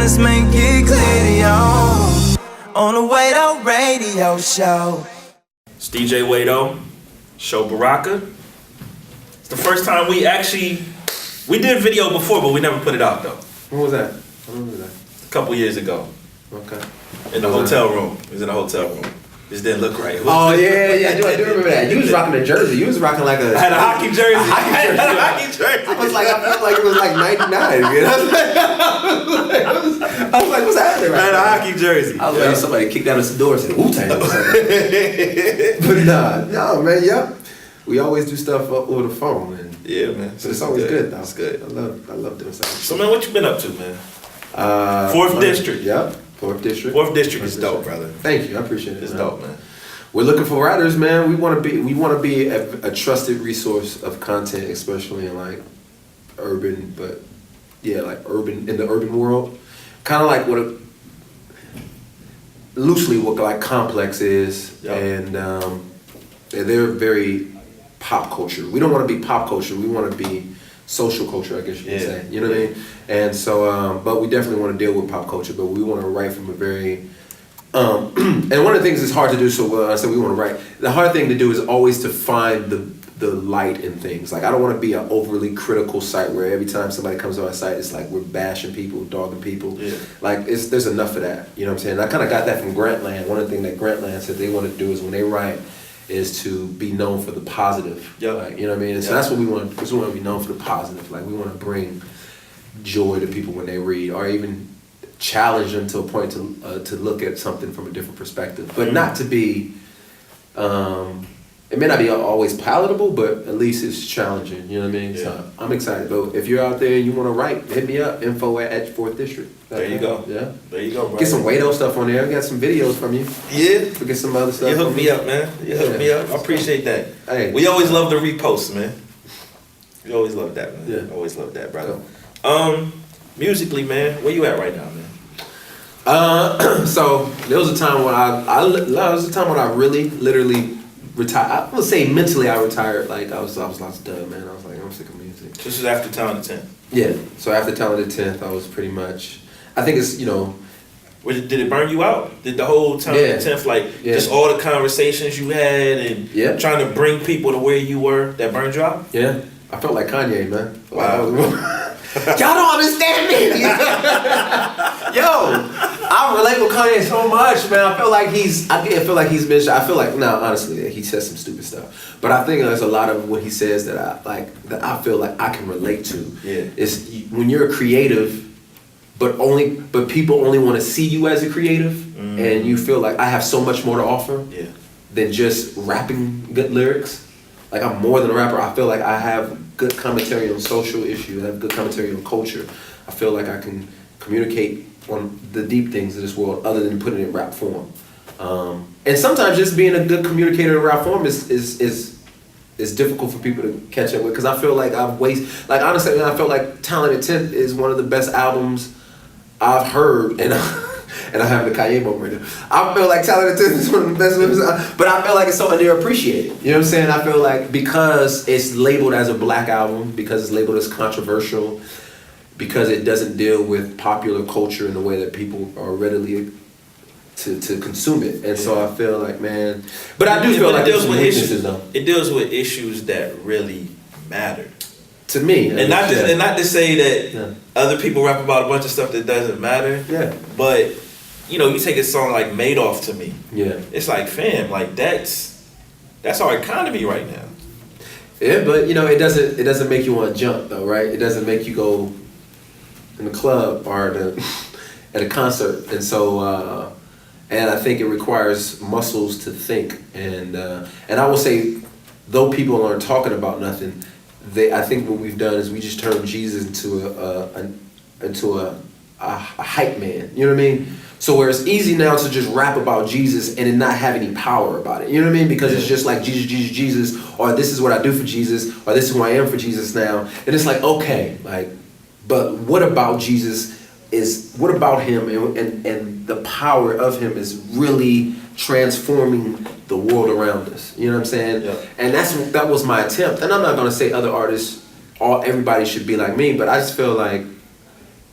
let's make it clear to y'all. On the Wado radio show. It's DJ Wado, Sho Baraka. It's the first time we did video before, but we never put it out though. When was that? When was that? A couple years ago. Okay. In the hotel room. It was in a hotel room. This didn't look right. Oh yeah, I do remember that. You was rocking a jersey. You was rocking like a. I had a hockey jersey. I had a hockey jersey. I felt like it was like 99. I was like, what's happening? I had a hockey jersey. I was like, somebody kicked down the door and said, Wu-Tang. But no, man, yep. We always do stuff over the phone, man. Yeah, man. So it's always good, though. It's good. I love doing stuff. So man, what you been up to, man? 4th District. Yep. 4th District. 4th District is dope, brother. Thank you, I appreciate it. It's dope, man. We're looking for writers, man. We want to be a trusted resource of content, especially in like urban, but yeah, like urban in the urban world. Kind of like loosely what like Complex is, yep. And they're very pop culture. We don't want to be pop culture. We want to be social culture, I guess you could say. You know what I mean? And so, but we definitely want to deal with pop culture, but we want to write from a very, and one of the things that's hard to do, so I said we want to write, the hard thing to do is always to find the light in things. Like, I don't want to be an overly critical site where every time somebody comes to our site, it's like we're bashing people, dogging people. Yeah. Like, there's enough of that, you know what I'm saying? I kind of got that from Grantland. One of the things that Grantland said they want to do is when they write, is to be known for the positive. Yep. Like, you know what I mean? And so that's what we want. We want to be known for the positive. Like, we want to bring joy to people when they read, or even challenge them to a point to look at something from a different perspective. But not to be, it may not be always palatable, but at least it's challenging. You know what I mean? Yeah. So I'm excited. But if you're out there and you want to write, hit me up. Info at 4th District. There you go. Yeah. There you go, bro. Get some Wado stuff on there. I got some videos from you. Yeah. Get some other stuff. You hook me up, man. You hook me up. I appreciate that. Hey. We always love the reposts, man. We always love that, man. Yeah. Always love that, brother. Musically, man, where you at right now, man? So there was a time when I really literally retired. I would say mentally I retired. Like I was done, man. I was like, I'm sick of music. This is after Talented 10. Yeah. So after Talented 10th, I was pretty much. I think it's Did it burn you out? Did the whole Talented 10th, just all the conversations you had and trying to bring people to where you were, that burned you out? Yeah. I felt like Kanye, man. Wow. Y'all don't understand me. Yo, I relate with Kanye so much, man. I feel like honestly, he says some stupid stuff. But I think there's a lot of what he says that I feel like I can relate to. Yeah. It's when you're a creative, but people only want to see you as a creative, and you feel like I have so much more to offer than just rapping good lyrics. Like, I'm more than a rapper. I feel like I have good commentary on social issues. I have good commentary on culture. I feel like I can communicate on the deep things of this world other than putting it in rap form. And sometimes just being a good communicator in rap form is difficult for people to catch up with, because I feel like honestly, I felt like Talented 10th is one of the best albums I've heard, and I have the Kanye moment right now. I feel like Talented 10th is one of the best movies, but I feel like it's so underappreciated. You know what I'm saying? I feel like because it's labeled as a black album, because it's labeled as controversial, because it doesn't deal with popular culture in the way that people are readily to consume it. And so I feel like, man, but I do feel like there's some weaknesses though. It deals with issues that really matter. To me. And not to say that other people rap about a bunch of stuff that doesn't matter. Yeah. But you take a song like Madoff to me. Yeah. It's like, fam, like that's our economy right now. Yeah, but it doesn't make you want to jump though, right? It doesn't make you go in the club or at a concert. And so and I think it requires muscles to think. And I will say, though people aren't talking about nothing, I think what we've done is we just turned Jesus into a hype man. You know what I mean? So where it's easy now to just rap about Jesus and then not have any power about it. You know what I mean? Because it's just like Jesus, Jesus, Jesus, or this is what I do for Jesus, or this is who I am for Jesus now. And it's like, okay, like, but what about Jesus what about him and the power of him is really transforming the world around us. You know what I'm saying? Yeah. And that was my attempt. And I'm not gonna say other artists, everybody should be like me, but I just feel like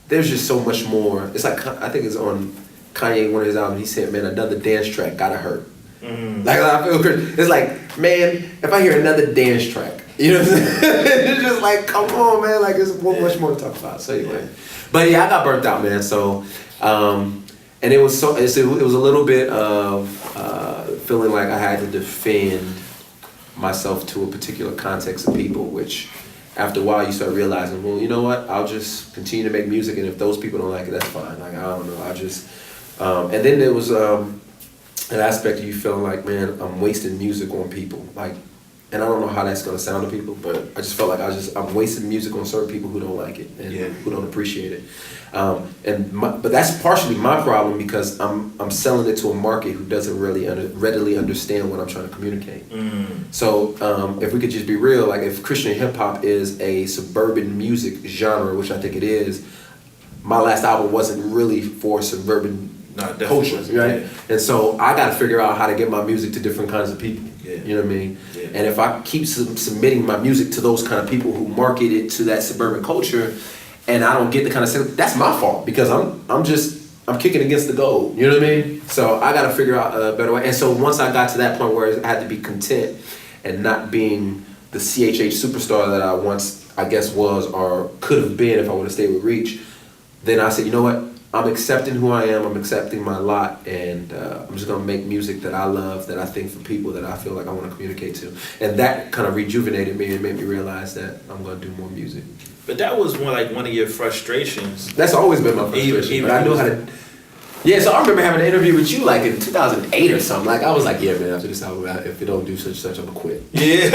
there's just so much more. It's like, I think it's on Kanye, one of his albums, he said, man, another dance track gotta hurt. Like, I feel it's like, man, if I hear another dance track, you know what I'm saying? It's just like, come on, man, like, there's much more to talk about. So anyway, but yeah, I got burnt out, man. So, and it was it was a little bit of feeling like I had to defend myself to a particular context of people, which after a while you start realizing, well, you know what, I'll just continue to make music, and if those people don't like it, that's fine. Like, I don't know, I just, and then there was an aspect of you feeling like, man, I'm wasting music on people. Like, and I don't know how that's gonna sound to people, but I just felt like I'm wasting music on certain people who don't like it and who don't appreciate it. But that's partially my problem, because I'm selling it to a market who doesn't really readily understand what I'm trying to communicate. So if we could just be real, like if Christian hip hop is a suburban music genre, which I think it is, my last album wasn't really for suburban culture, right? And so I got to figure out how to get my music to different kinds of people. You know what I mean? And if I keep submitting my music to those kind of people who market it to that suburban culture, and I don't get the kind of, that's my fault, because I'm kicking against the goal. You know what I mean? So I got to figure out a better way. And so once I got to that point where I had to be content and not being the CHH superstar that I once, I guess, was or could have been if I would have stayed with Reach, then I said, you know what? I'm accepting who I am, I'm accepting my lot, and I'm just gonna make music that I love, that I think for people that I feel like I wanna communicate to. And that kind of rejuvenated me and made me realize that I'm gonna do more music. But that was one of your frustrations. That's always been my frustration, but I knew how to... Yeah, so I remember having an interview with you like in 2008 or something. Like, I was like, yeah, man, after this album, if it don't do such, I'm gonna quit. Yeah.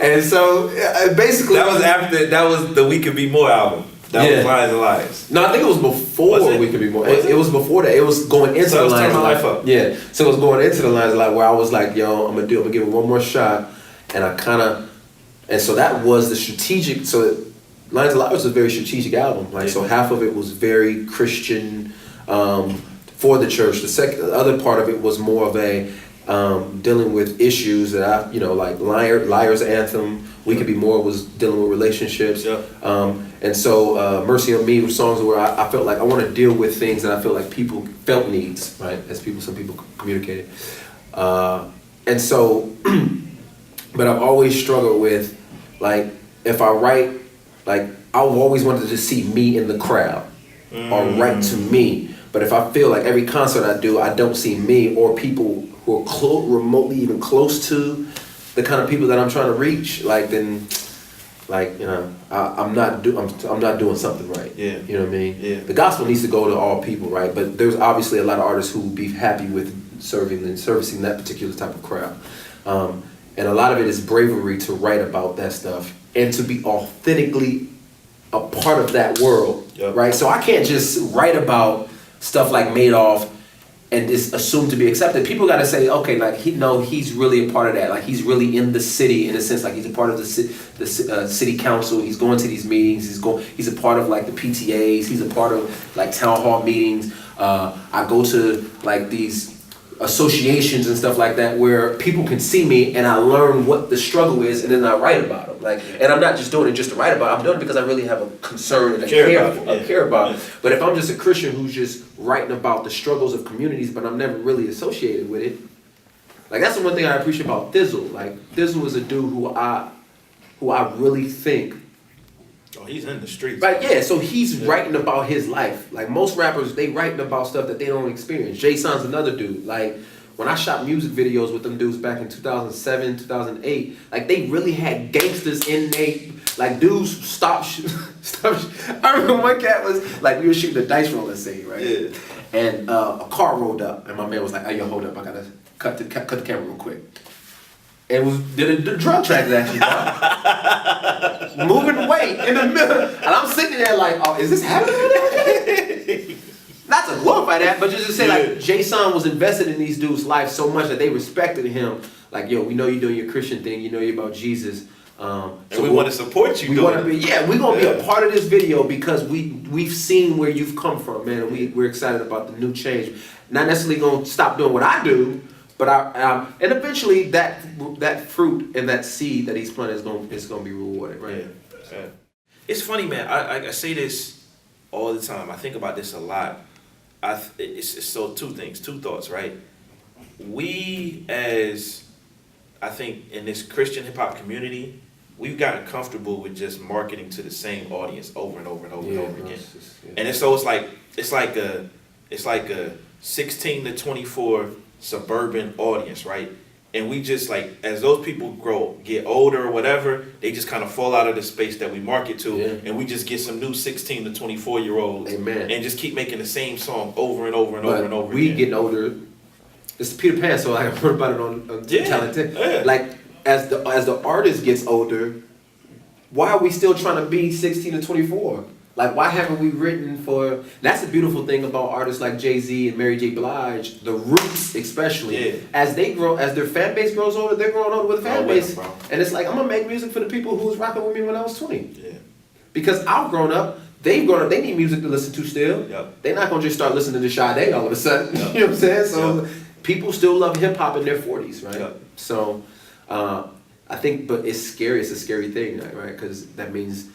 And so basically that was the We Could Be More album. That was Lies and Lies. No, I think it was before We Could Be More. It was before that. It was going into the Lines of Life. Yeah. So it was going into the Lines of Life, where I was like, yo, I'm gonna give it one more shot. And so that was the strategic. So Lines of Life was a very strategic album. Like, so half of it was very Christian for the church. The other part of it was more of a dealing with issues that like Liar's Anthem, We Could Be More was dealing with relationships. And so Mercy on Me were songs where I felt like I want to deal with things that I feel like people felt needs, right? As some people communicated. And so, but I've always struggled with, like, if I write, like, I've always wanted to see me in the crowd or write to me. But if I feel like every concert I do, I don't see me or people who are remotely even close to the kind of people that I'm trying to reach, like, then, like, I'm not doing something right. Yeah. You know what I mean? Yeah. The gospel needs to go to all people, right? But there's obviously a lot of artists who would be happy with servicing that particular type of crowd. And a lot of it is bravery to write about that stuff and to be authentically a part of that world, right? So I can't just write about stuff like Madoff and just assume to be accepted. People got to say, okay, like, he's really a part of that. Like, he's really in the city, in a sense, like he's a part of the city council. He's going to these meetings. He's a part of, like, the PTAs. He's a part of, like, town hall meetings. I go to, like, these associations and stuff like that where people can see me and I learn what the struggle is, and then I write about it. Like, and I'm not just doing it just to write about it. I'm doing it because I really have a concern and I care about it. But if I'm just a Christian who's just writing about the struggles of communities, but I'm never really associated with it, like, that's the one thing I appreciate about Thizzle. Like, Thizzle is a dude who I really think. Oh, he's in the streets. Right, yeah, so he's writing about his life. Like, most rappers, they writing about stuff that they don't experience. Jason's another dude. Like, when I shot music videos with them dudes back in 2007, 2008, like, they really had gangsters in they, like, dudes stop. I remember one cat was, like, we were shooting a dice roller scene, right? Yeah. And a car rolled up, and my man was like, "Hey, yo, hold up, I gotta cut the camera real quick." And did a drug transaction, bro. Moving weight in the middle. And I'm sitting there like, oh, is this happening? Not to glorify that, but just to say, like, Jason was invested in these dudes' lives so much that they respected him. Like, yo, we know you're doing your Christian thing. You know you're about Jesus. And so we want to support you. We're going to be a part of this video because we've seen where you've come from, man. And we're excited about the new change. Not necessarily going to stop doing what I do, but and eventually that fruit and that seed that he's planted is going to be rewarded, right? Yeah. Yeah. It's funny, man. I say this all the time. I think about this a lot. It's so two thoughts, right? We as, I think in this Christian hip hop community, we've gotten comfortable with just marketing to the same audience over and over and over and over again. And it's like a 16 to 24 suburban audience, right? And we just like, as those people get older or whatever, they just kind of fall out of the space that we market to, and we just get some new 16 to 24-year-olds, and just keep making the same song over and over and over and over we again. Getting older, it's Peter Pan, so I heard about it on Talented. Yeah. Like, as the artist gets older, why are we still trying to be 16 to 24? Like, why haven't we written for... That's the beautiful thing about artists like Jay-Z and Mary J. Blige, the roots especially. Yeah. As they grow, as their fan base grows older, they're growing older with the fan base. And it's like, I'm going to make music for the people who was rocking with me when I was 20. Yeah. Because I've grown up, they've grown up, they need music to listen to still. Yep. They're not going to just start listening to Sade all of a sudden. Yep. You know what I'm saying? So people still love hip-hop in their 40s, right? Yep. So I think, but it's scary. It's a scary thing, right? Because that means,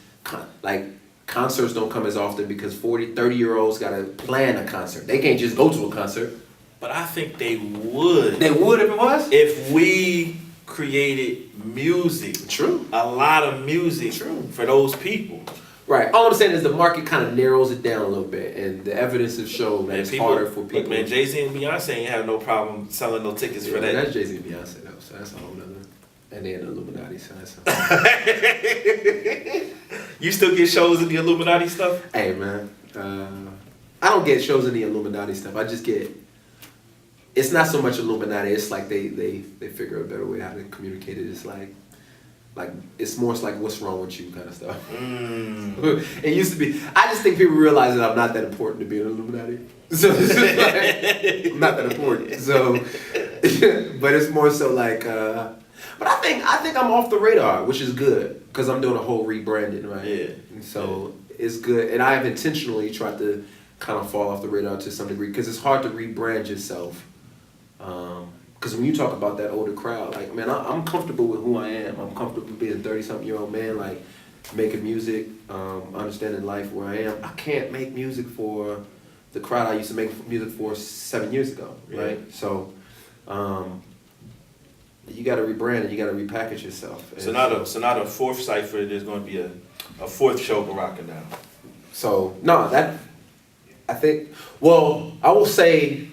like... Concerts don't come as often because 40, 30-year-olds got to plan a concert. They can't just go to a concert. But I think they would. They would if it was? If we created music. True. A lot of music. True. For those people. Right. All I'm saying is the market kind of narrows it down a little bit. And the evidence has shown that it's harder for people. Look, man, Jay-Z and Beyonce ain't have no problem selling no tickets for that. That's Jay-Z and Beyonce, though. So that's a whole nother. And they're in the Illuminati, so that's You still get shows in the Illuminati stuff? Hey, man. I don't get shows in the Illuminati stuff. I just get... It's not so much Illuminati. It's like they figure a better way how to communicate it. It's like it's more like what's wrong with you kind of stuff. It used to be... I just think people realize that I'm not that important to be an Illuminati. So it's just like, I'm not that important. So... but it's more so like... But I think I'm off the radar, which is good, because I'm doing a whole rebranding, right? Yeah. And so it's good, and I have intentionally tried to kind of fall off the radar to some degree, because it's hard to rebrand yourself. Because when you talk about that older crowd, like, man, I'm comfortable with who I am. I'm comfortable being a 30-something-year-old man, like making music, understanding life where I am. I can't make music for the crowd I used to make music for 7 years ago, right? Yeah. So. You got to rebrand and you got to repackage yourself. So now the fourth cipher, there's going to be a fourth Sho Baraka now. So no, that I think. Well, I will say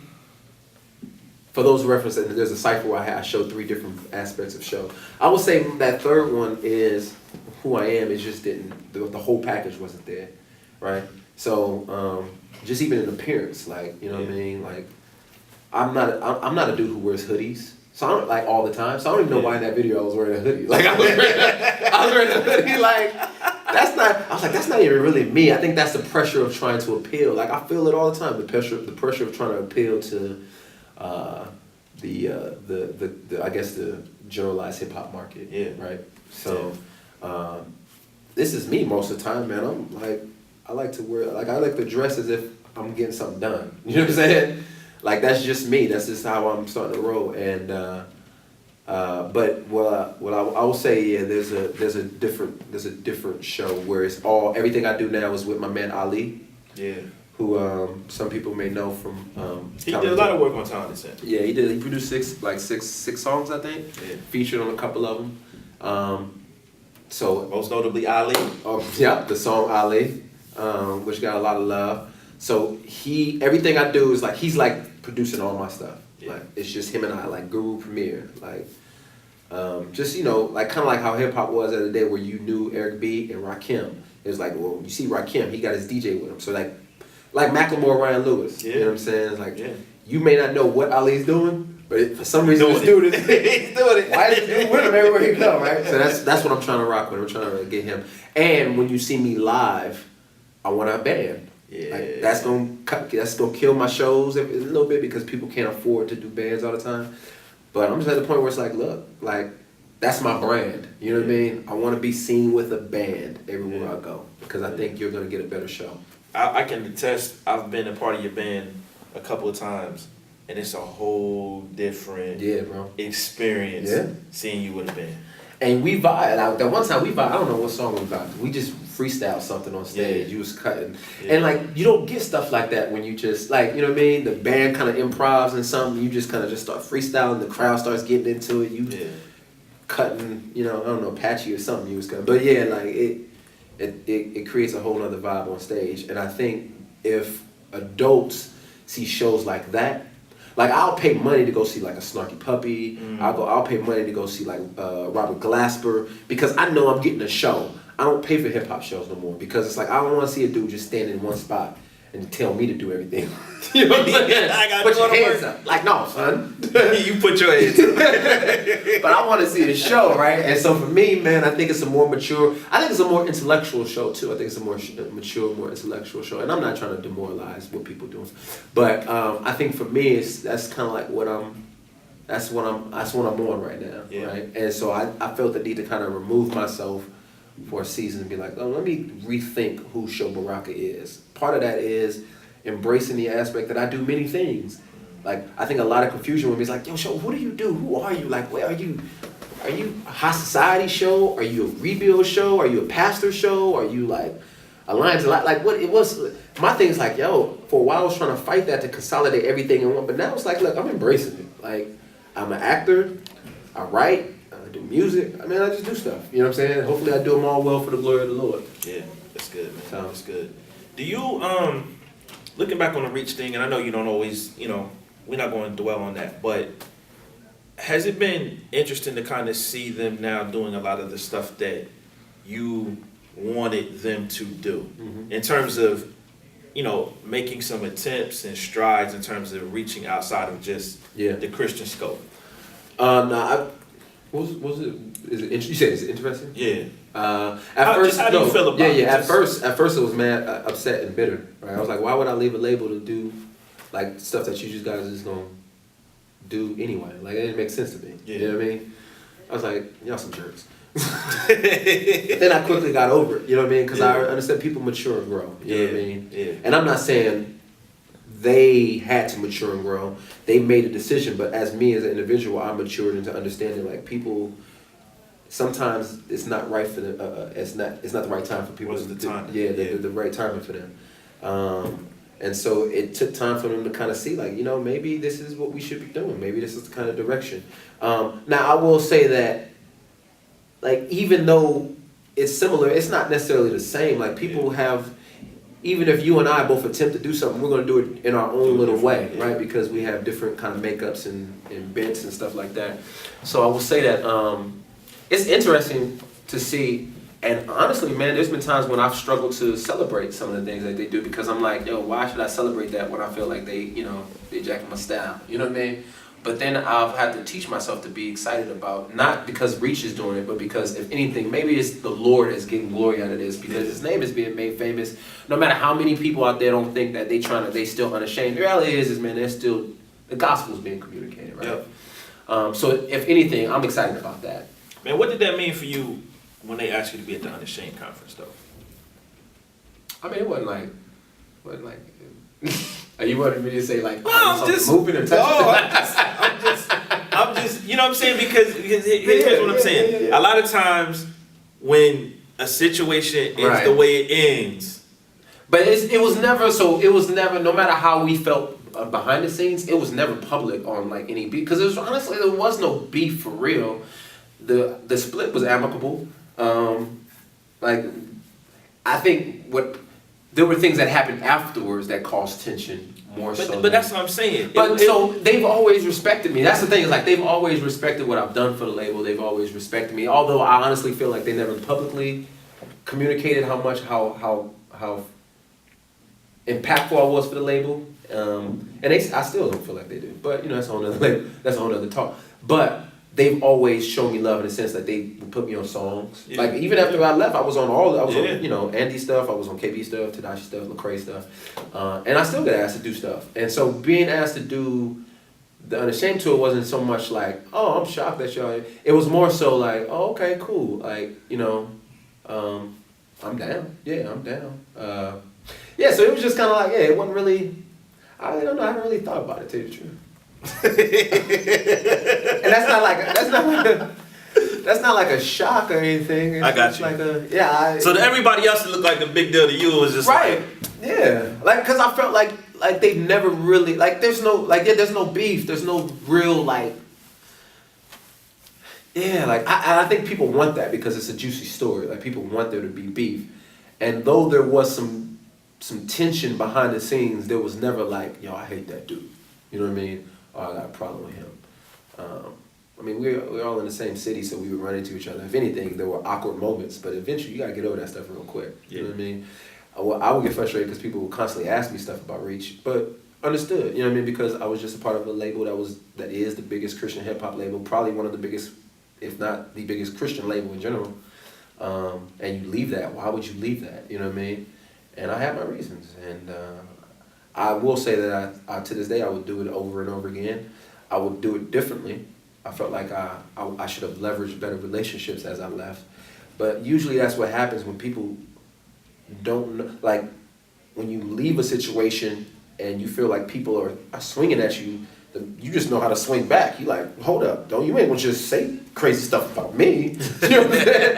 for those references, there's a cipher where I showed 3 different aspects of Sho. I will say that third one is who I am. It just didn't. The whole package wasn't there, right? So just even in appearance, like you know what I mean, like I'm not a dude who wears hoodies. So I don't, like, all the time. So I don't even know why in that video I was wearing a hoodie. Like, I was wearing a hoodie, like, that's not even really me. I think that's the pressure of trying to appeal. Like, I feel it all the time, the pressure of trying to appeal to the I guess, the generalized hip-hop market. Yeah. Right? So, this is me most of the time, man. I'm, like, I like to dress as if I'm getting something done. You know what I'm saying? Like, that's just me. That's just how I'm starting to roll. And but what I will say, yeah, there's a different show where it's everything I do now is with my man Ali. Yeah. Who some people may know from. He did a lot of work on Talented Chapter. Yeah, he did. He produced six songs, I think. Yeah. Featured on a couple of them. So most notably Ali. Yeah, the song Ali, which got a lot of love. So everything I do is like, he's like producing all my stuff. Yeah. Like, it's just him and I, like Guru Premier, like, just, you know, like kind of like how hip hop was at the day where you knew Eric B and Rakim. It was like, well, you see Rakim, he got his DJ with him. So like Macklemore, Ryan Lewis, you know what I'm saying? It's like, you may not know what Ali's doing, but for some reason this dude is he's doing it. Why is this dude with him everywhere he go, right? So that's what I'm trying to rock with. I'm trying to get him. And when you see me live, I want a band. Yeah, like, that's gonna kill my shows a little bit because people can't afford to do bands all the time. But I'm just at the point where it's like, look, like that's my brand. You know what I mean? I want to be seen with a band everywhere I go because I think you're gonna get a better show. I can attest. I've been a part of your band a couple of times, and it's a whole different experience seeing you with a band. And we vibed. That one time we vibed. I don't know what song we vibed. We just freestyled something on stage. Yeah. You was cutting, Yeah. and like you don't get stuff like that when you just like you know what I mean. The band kind of improvs and something. You just kind of just start freestyling. The crowd starts getting into it. You cutting. You know I don't know patchy or something. You was cutting, but yeah, like it creates a whole other vibe on stage. And I think if adults see shows like that. Like I'll pay money to go see like a Snarky Puppy. I'll pay money to go see like Robert Glasper because I know I'm getting a show. I don't pay for hip hop shows no more because it's like I don't want to see a dude just standing in one spot and tell me to do everything. You know what I'm saying? I gotta put do your all the hands work. up. Like no, son. You put your hands up. But I want to see the show, right? And so for me, man, I think it's a more mature. I think it's a more intellectual show too. I think it's a more mature, more intellectual show. And I'm not trying to demoralize what people do, but I think for me, that's kind of like what I'm. That's what I'm on right now, right? And so I felt the need to kind of remove myself for a season and be like, oh, let me rethink who Sho Baraka is. Part of that is embracing the aspect that I do many things. Like I think a lot of confusion with me is like, yo, Sho, what do you do? Who are you? Like, where are you? Are you a high society show? Are you a rebuild show? Are you a pastor show? Are you like Alliance? Like what it was. My thing is like, yo, for a while I was trying to fight that to consolidate everything in one, but now it's like, look, I'm embracing it. Like I'm an actor. I write. I do music. I mean, I just do stuff. You know what I'm saying? Hopefully, I do them all well for the glory of the Lord. Yeah, that's good, man. That's good. Do you looking back on the reach thing, and I know you don't always, we're not going to dwell on that, but has it been interesting to kind of see them now doing a lot of the stuff that you wanted them to do in terms of, making some attempts and strides in terms of reaching outside of just the Christian scope? Was it? Is it? You said is it interesting? Yeah. At first, how do you feel about it? Yeah. At first, it was mad, upset, and bitter. Right? I was like, why would I leave a label to do like stuff that you guys are just gonna do anyway? Like it didn't make sense to me. Yeah. You know what I mean? I was like, y'all some jerks. Then I quickly got over it. You know what I mean? Because I understand people mature and grow. You know what I mean? Yeah. And I'm not saying they had to mature and grow. They made a decision, but as me as an individual, I matured into understanding like people. Sometimes it's not right for them. It's not the right time for people. What's the time? The right timing for them. And so it took time for them to kind of see like maybe this is what we should be doing. Maybe this is the kind of direction. Now I will say that like even though it's similar, it's not necessarily the same. Like people have. Even if you and I both attempt to do something, we're going to do it in our own little way, right? Because we have different kind of makeups and bents and stuff like that. So I will say that it's interesting to see. And honestly, man, there's been times when I've struggled to celebrate some of the things that they do because I'm like, yo, why should I celebrate that when I feel like they jacking my style? You know what I mean? But then I've had to teach myself to be excited about, not because Reach is doing it, but because if anything, maybe it's the Lord is getting glory out of this because His name is being made famous. No matter how many people out there don't think that they still unashamed. The reality is man, the gospel is being communicated, right? Yep. So if anything, I'm excited about that. Man, what did that mean for you when they asked you to be at the Unashamed conference, though? I mean, it wasn't like. You wanted me to say like, I'm just moving or touching? No, I'm just, you know what I'm saying? Because here's what I'm saying. A lot of times when a situation ends the way it ends. But it was never, no matter how we felt behind the scenes, it was never public on like any beef. Because there was no beef for real. The split was amicable. I think there were things that happened afterwards that caused tension more so. But that's what I'm saying. So they've always respected me. That's the thing is like they've always respected what I've done for the label. They've always respected me. Although I honestly feel like they never publicly communicated how impactful I was for the label. And I still don't feel like they do. But that's a whole nother label. That's a whole nother talk. But they've always shown me love in the sense that they would put me on songs. Yeah. Like even after I left, I was on on Andy stuff, I was on KB stuff, Tadashi stuff, Lecrae stuff, and I still get asked to do stuff. And so being asked to do the Unashamed tour wasn't so much like, oh, I'm shocked that y'all. It was more so like, oh, okay, cool, like I'm down. Yeah, I'm down. So it was just kind of like, it wasn't really. I really don't know. I haven't really thought about it, to tell you the truth. And that's That's not like a shock or anything. It's I got just you. Like a So to everybody else, it looked like a big deal to you. It was just right. like, Yeah. Like, cause I felt like they've never really like. There's no there's no beef. There's no real like. Yeah, like I think people want that because it's a juicy story. Like people want there to be beef, and though there was some tension behind the scenes, there was never like, yo, I hate that dude. You know what I mean? Oh, I got a problem with him. I mean, we're all in the same city, so we would run into each other. If anything, there were awkward moments, but eventually you gotta get over that stuff real quick. You know what I mean? I would get frustrated because people would constantly ask me stuff about Reach, but understood. You know what I mean? Because I was just a part of a label that is the biggest Christian hip hop label, probably one of the biggest, if not the biggest Christian label in general. And you leave that. Why would you leave that? You know what I mean? And I have my reasons. And I will say that I to this day, I would do it over and over again. I would do it differently. I felt like I should have leveraged better relationships as I left. But usually that's what happens when people don't know, like when you leave a situation and you feel like people are swinging at you, you just know how to swing back. You like, hold up, you ain't gonna just say crazy stuff about me. You know what I'm saying?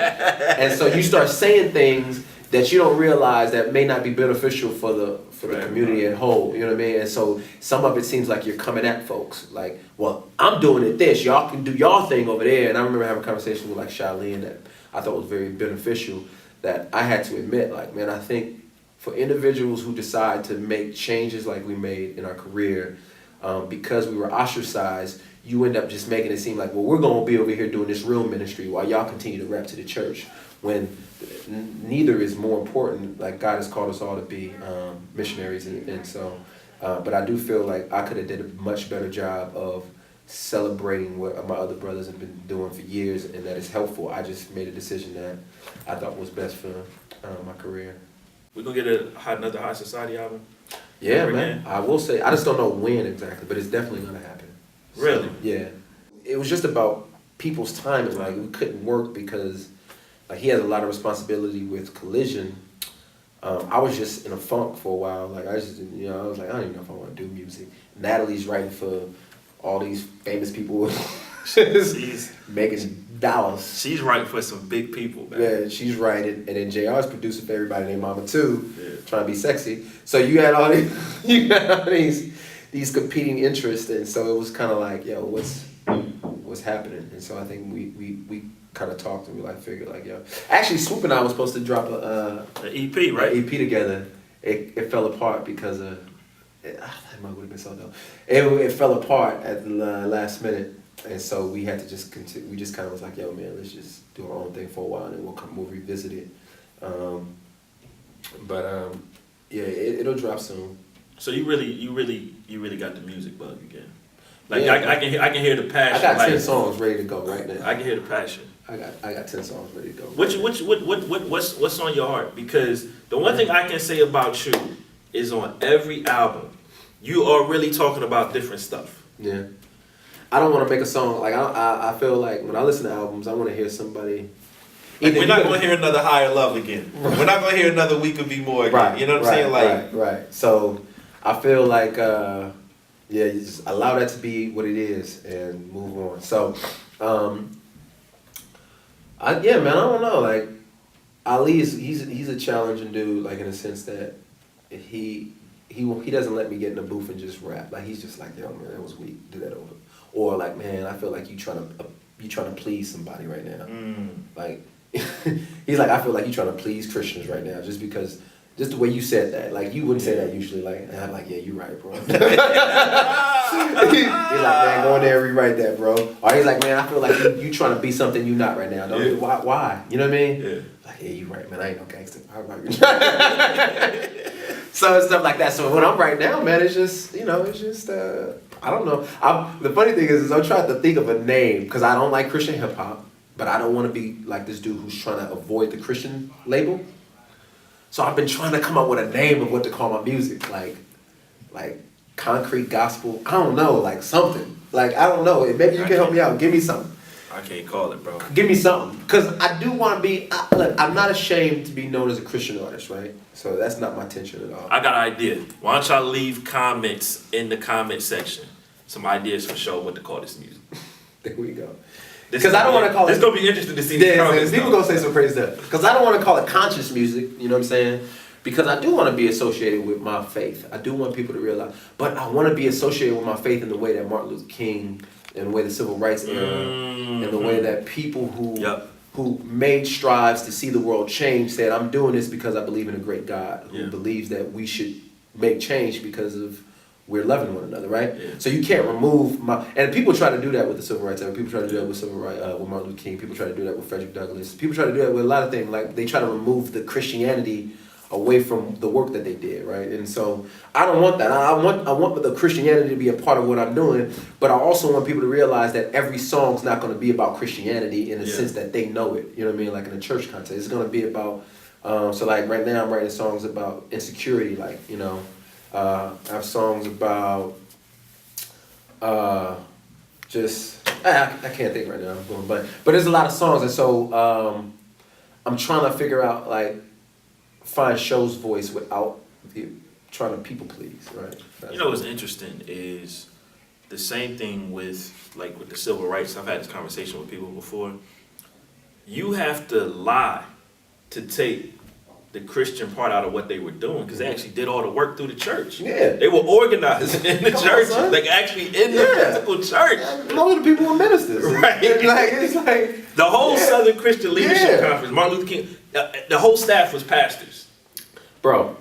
And so you start saying things that you don't realize that may not be beneficial for the community at whole. You know what I mean? And so some of it seems like you're coming at folks like, well, I'm doing it this, y'all can do y'all thing over there. And I remember having a conversation with like Charlene that I thought was very beneficial, that I had to admit, like, man, I think for individuals who decide to make changes like we made in our career, because we were ostracized, you end up just making it seem like, well, we're going to be over here doing this real ministry while y'all continue to rep to the church, when neither is more important. Like, God has called us all to be missionaries, and so, but I do feel like I could have did a much better job of celebrating what my other brothers have been doing for years, and that is helpful. I just made a decision that I thought was best for my career. We're going to get another High Society album? Yeah, man. I will say, I just don't know when exactly, but it's definitely going to happen. Really? So, yeah. It was just about people's timing. Like, we couldn't work because like he has a lot of responsibility with Collision. I was just in a funk for a while. Like, I was like, I don't even know if I want to do music. Natalie's writing for all these famous people. She's making dollars. She's writing for some big people, man. Yeah, she's writing, and then JR's producing for everybody named Mama too, trying to be sexy. So you had all these competing interests, and so it was kind of like, yo, what's happening? And so I think we kind of talked and we like figured like, yo, actually Swoop and I was supposed to drop an EP, right? An EP together. It fell apart because of that would have been so dope. It fell apart at the last minute. And so we had to just continue. We just kind of was like, yo, man, let's just do our own thing for a while, and then we'll revisit it. Yeah, it'll drop soon. So you really got the music bug again. Like, yeah, I can hear the passion. I got 10 songs ready to go right now. I can hear the passion. I got 10 songs ready to go. What's on your heart? Because the one thing I can say about you is on every album, you are really talking about different stuff. Yeah. I don't want to make a song, like, I feel like when I listen to albums, I want to hear somebody. Like, we're not going to hear another Higher Love again. Right. We're not going to hear another We Could Be More again. Right, you know what I'm saying? Like, right. So I feel like, you just allow that to be what it is and move on. So, I don't know. Like, Ali he's a challenging dude, like, in the sense that he doesn't let me get in the booth and just rap. Like, he's just like, yo, man, that was weak. Do that over. Or like, man, I feel like you trying to please somebody right now. Like, he's like, I feel like you trying to please Christians right now, just the way you said that. Like, you wouldn't say that usually. Like, and I'm like, yeah, you right, bro. He's like, man, go in there and rewrite that, bro. Or he's like, man, I feel like you trying to be something you not right now. Why? You know what I mean? Yeah. Like, yeah, you right, man. I ain't no gangster. So it's stuff like that. So when I'm right now, man, it's just, I don't know. The funny thing is I'm trying to think of a name because I don't like Christian hip hop, but I don't want to be like this dude who's trying to avoid the Christian label. So I've been trying to come up with a name of what to call my music, like concrete gospel. I don't know, like something. Like, I don't know. Maybe you can help me out. Give me something. I can't call it, bro. Give me something. Because I do want to be, look, I'm not ashamed to be known as a Christian artist, right? So that's not my intention at all. I got an idea. Why don't y'all leave comments in the comment section? Some ideas for Sho what to call this music. There we go. Because I don't want to call it. It's gonna be interesting to see. People gonna say some crazy stuff. Because I don't want to call it conscious music. You know what I'm saying? Because I do want to be associated with my faith. I do want people to realize, but I want to be associated with my faith in the way that Martin Luther King, in the way the civil rights era, in the way that people who made strides to see the world change said, I'm doing this because I believe in a great God who believes that we should make change because of we're loving one another, right? Yeah. So you can't remove and people try to do that with the civil rights era. People try to do that with with Martin Luther King. People try to do that with Frederick Douglass. People try to do that with a lot of things. Like they try to remove the Christianity away from the work that they did, right? And so I don't want that. I want the Christianity to be a part of what I'm doing, but I also want people to realize that every song's not going to be about Christianity in the sense that they know it. You know what I mean? Like in a church context, it's going to be about. So like right now, I'm writing songs about insecurity. Like I have songs about just I can't think right now. I'm going blank. But there's a lot of songs, and so I'm trying to figure out find Sho's voice without trying to people please, right? What's interesting is the same thing with the civil rights. I've had this conversation with people before. You have to lie to take the Christian part out of what they were doing because they actually did all the work through the church. Yeah. They were organized in the church, actually in the physical church. Most of the people were ministers. Right. It's like the whole Southern Christian Leadership Conference, Martin Luther King, the whole staff was pastors. Bro,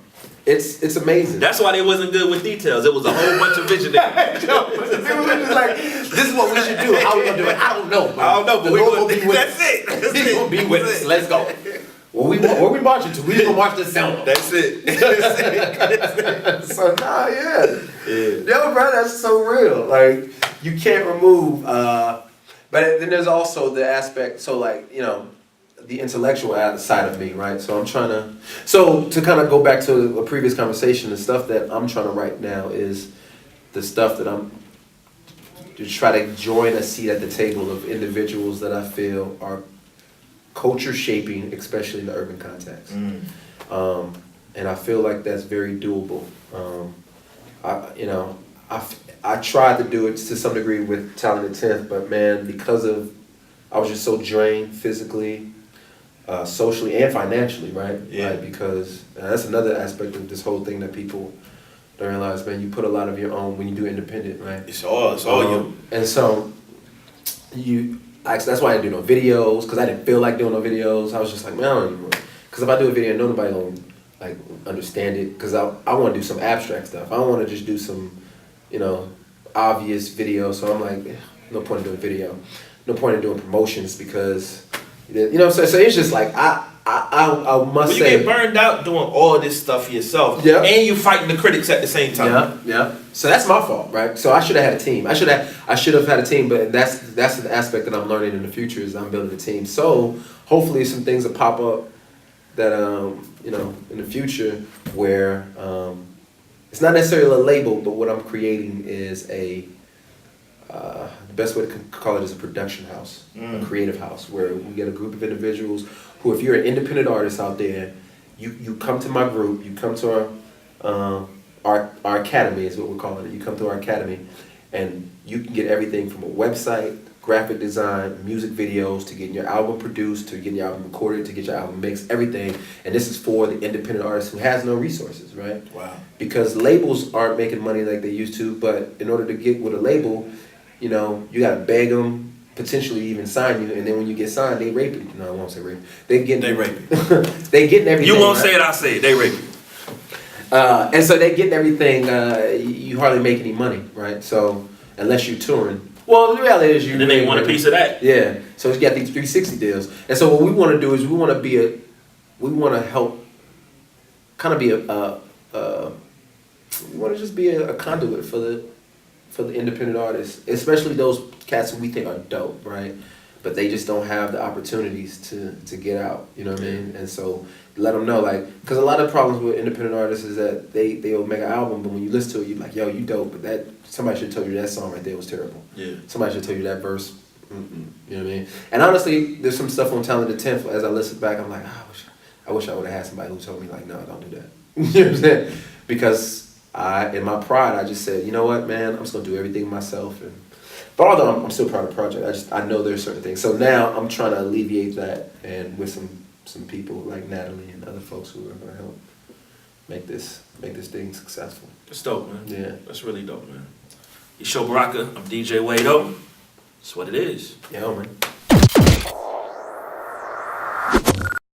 it's amazing. That's why they wasn't good with details. It was a whole bunch of visionaries. People were just like, this is what we should do. How are we going to do it? I don't know. But we're going to be with us. That's it. He's going to be with us. Let's go. Where we marching to? We just going to march this sound. That's it. So, Yo, bro, that's so real. Like, you can't remove, but then there's also the aspect, the intellectual side of me, right? So I'm trying to kind of go back to a previous conversation, the stuff that I'm trying to write now is the stuff that I'm to try to join a seat at the table of individuals that I feel are culture shaping, especially in the urban context. And I feel like that's very doable. I tried to do it to some degree with Talented 10th, but man, because I was just so drained physically, socially, and financially, right? Yeah. Because that's another aspect of this whole thing that people don't realize, man. You put a lot of your own when you do independent, right? It's all you. And so that's why I didn't do no videos, because I didn't feel like doing no videos. I was just like, man, I don't even. Because if I do a video, nobody gonna understand it. Because I want to do some abstract stuff. I don't want to just do some, obvious video. So I'm like, no point in doing video. No point in doing promotions because, so it's just like I must say. You get burned out doing all this stuff yourself, and you fighting the critics at the same time. Yeah. So that's my fault, right? So I should have had a team. I should have had a team, but that's the aspect that I'm learning in the future is I'm building a team. So hopefully some things will pop up that in the future where it's not necessarily a label, but what I'm creating is the best way to call it is a production house, a creative house, where we get a group of individuals who, if you're an independent artist out there, you come to my group, you come to our academy is what we're calling it. You come to our academy, and you can get everything from a website, graphic design, music videos, to getting your album produced, to getting your album recorded, to get your album mixed, everything. And this is for the independent artist who has no resources, right? Wow. Because labels aren't making money like they used to, but in order to get with a label, you gotta beg them, potentially even sign you, and then when you get signed, they rape you. No, I won't say rape. They rape you. They getting everything. You won't say it, I say it. They rape you. And so they getting everything. You hardly make any money, right? So unless you're touring. Well, the reality is and then they want a piece of that. Yeah. So you got these 360 deals, and so what we want to do is we want to help, kind of be we want to just be a conduit for the independent artists, especially those cats who we think are dope, right? But they just don't have the opportunities to get out, you know what I mean? And so let them know, because a lot of problems with independent artists is that they'll make an album, but when you listen to it, you're like, yo, you dope, but somebody should have told you that song right there was terrible. Yeah. Somebody should have told you that verse. You know what I mean? And honestly, there's some stuff on Talented 10th, as I listen back, I'm like, I wish I would have had somebody who told me, no, don't do that. You know what I'm saying? Because in my pride, I just said, you know what, man, I'm just going to do everything myself. But although I'm still proud of the project, I know there's certain things. So now I'm trying to alleviate that, and with some people like Natalie and other folks who are going to help make this thing successful. That's dope, man. Yeah. That's really dope, man. You Sho Baraka. I'm DJ Wado. That's what it is. Yeah, man.